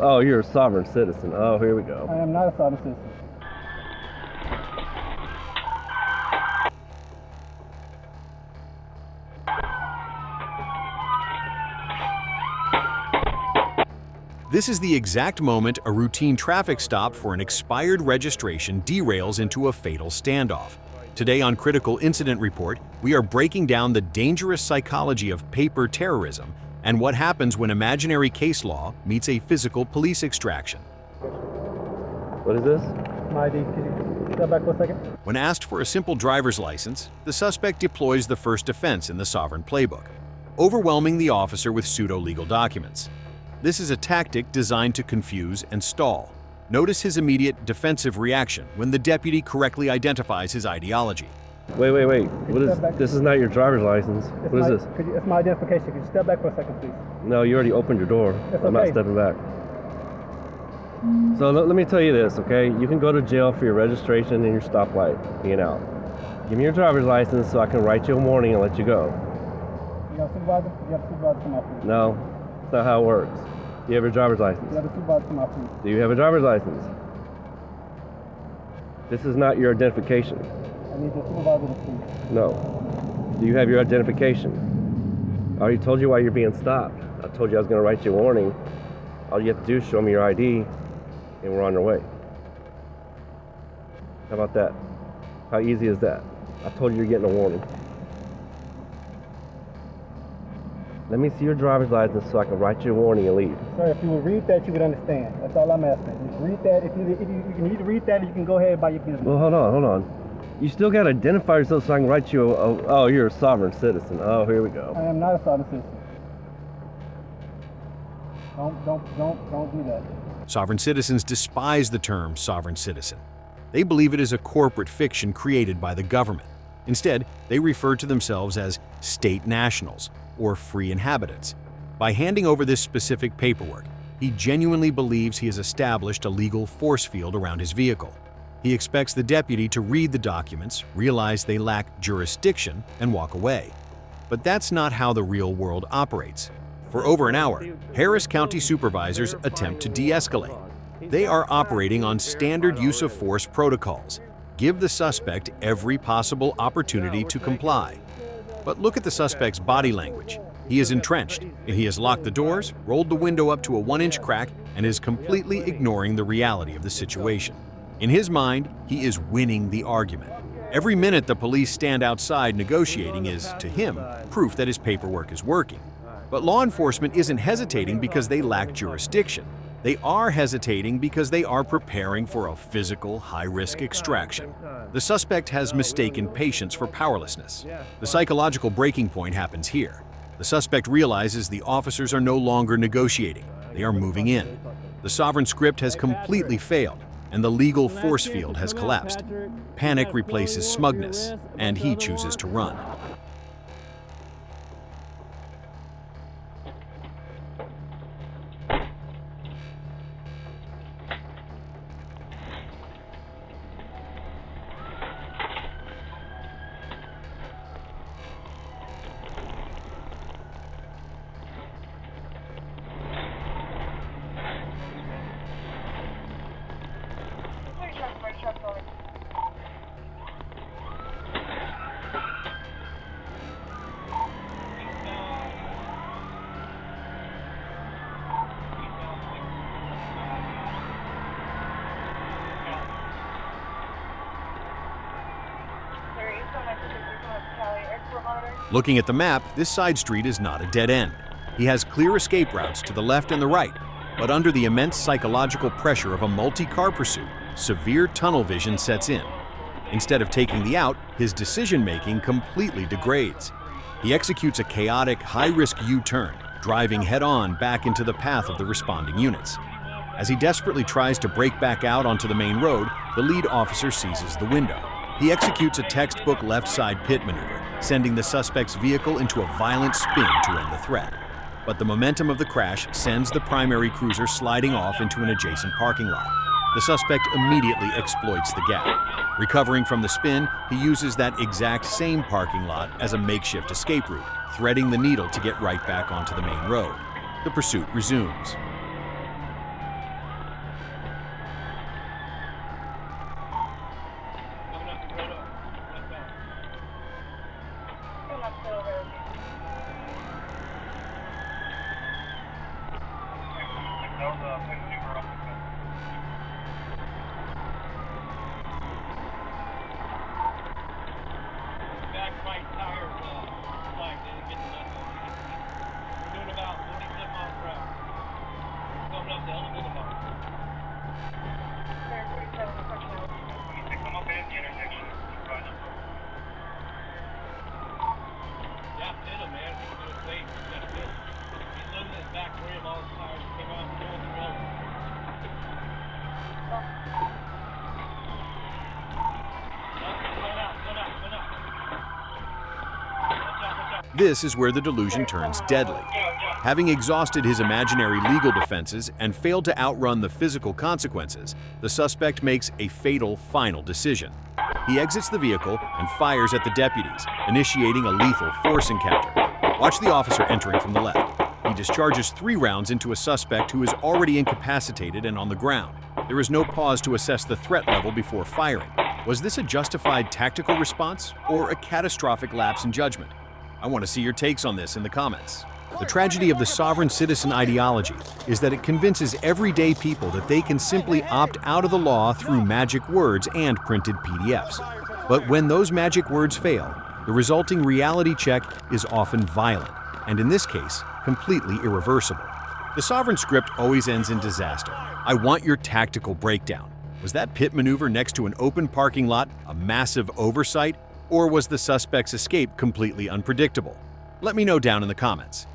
Oh, you're a sovereign citizen. Oh, here we go. I am not a sovereign citizen. This is the exact moment a routine traffic stop for an expired registration derails into a fatal standoff. Today on Critical Incident Report, we are breaking down the dangerous psychology of paper terrorism and what happens when imaginary case law meets a physical police extraction. What is this? My ID. Could you step back for a second? When asked for a simple driver's license, the suspect deploys the first offense in the sovereign playbook, overwhelming the officer with pseudo-legal documents. This is a tactic designed to confuse and stall. Notice his immediate defensive reaction when the deputy correctly identifies his ideology. Wait. What is this? Is not your driver's license. What is this? It's my identification. Could you step back for a second, please? No, you already opened your door. It's I'm not okay. stepping back. So let me tell you this, okay? You can go to jail for your registration and your stoplight being out. Give me your driver's license so I can write you a warning and let you go. You got a supervisor? You have a supervisor come out, please. No, that's not how it works. Do you have your driver's license? You have a supervisor come out, please. Do you have a driver's license? This is not your identification. I need your supervisor to please. No. Do you have your identification? I already told you why you're being stopped. I told you I was going to write you a warning. All you have to do is show me your ID, and we're on our way. How about that? How easy is that? I told you you're getting a warning. Let me see your driver's license so I can write you a warning and leave. Sir, if you would read that, you would understand. That's all I'm asking. Just read that. If you need to read that, you can go ahead and buy your business. Well, hold on. You still got to identify yourself so I can write you oh, you're a sovereign citizen. Oh, here we go. I am not a sovereign citizen. Don't do that. Sovereign citizens despise the term sovereign citizen. They believe it is a corporate fiction created by the government. Instead, they refer to themselves as state nationals or free inhabitants. By handing over this specific paperwork, he genuinely believes he has established a legal force field around his vehicle. He expects the deputy to read the documents, realize they lack jurisdiction, and walk away. But that's not how the real world operates. For over an hour, Harris County supervisors attempt to de-escalate. They are operating on standard use of force protocols. Give the suspect every possible opportunity to comply. But look at the suspect's body language. He is entrenched. He has locked the doors, rolled the window up to a 1-inch crack, and is completely ignoring the reality of the situation. In his mind, he is winning the argument. Every minute the police stand outside negotiating is, to him, proof that his paperwork is working. But law enforcement isn't hesitating because they lack jurisdiction. They are hesitating because they are preparing for a physical, high-risk extraction. The suspect has mistaken patience for powerlessness. The psychological breaking point happens here. The suspect realizes the officers are no longer negotiating. They are moving in. The sovereign script has completely failed, and the legal force field has collapsed. Panic replaces smugness, and he chooses to run. Looking at the map, this side street is not a dead end. He has clear escape routes to the left and the right, but under the immense psychological pressure of a multi-car pursuit, severe tunnel vision sets in. Instead of taking the out, his decision-making completely degrades. He executes a chaotic, high-risk U-turn, driving head-on back into the path of the responding units. As he desperately tries to break back out onto the main road, the lead officer seizes the window. He executes a textbook left-side pit maneuver, sending the suspect's vehicle into a violent spin to end the threat. But the momentum of the crash sends the primary cruiser sliding off into an adjacent parking lot. The suspect immediately exploits the gap. Recovering from the spin, he uses that exact same parking lot as a makeshift escape route, threading the needle to get right back onto the main road. The pursuit resumes. Back right tire flag didn't get the message. We're doing about 47 miles per hour. Coming up the Elm Boulevard. Come up at the intersection. Yeah, hit him, man. He's doing safe. He's got a hit. He's losing his back rim. All his tires came out and going through over. This is where the delusion turns deadly. Having exhausted his imaginary legal defenses and failed to outrun the physical consequences, the suspect makes a fatal final decision. He exits the vehicle and fires at the deputies, initiating a lethal force encounter. Watch the officer entering from the left. He discharges 3 rounds into a suspect who is already incapacitated and on the ground. There is no pause to assess the threat level before firing. Was this a justified tactical response or a catastrophic lapse in judgment? I want to see your takes on this in the comments. The tragedy of the sovereign citizen ideology is that it convinces everyday people that they can simply opt out of the law through magic words and printed PDFs. But when those magic words fail, the resulting reality check is often violent, and in this case, completely irreversible. The sovereign script always ends in disaster. I want your tactical breakdown. Was that pit maneuver next to an open parking lot a massive oversight, or was the suspect's escape completely unpredictable? Let me know down in the comments.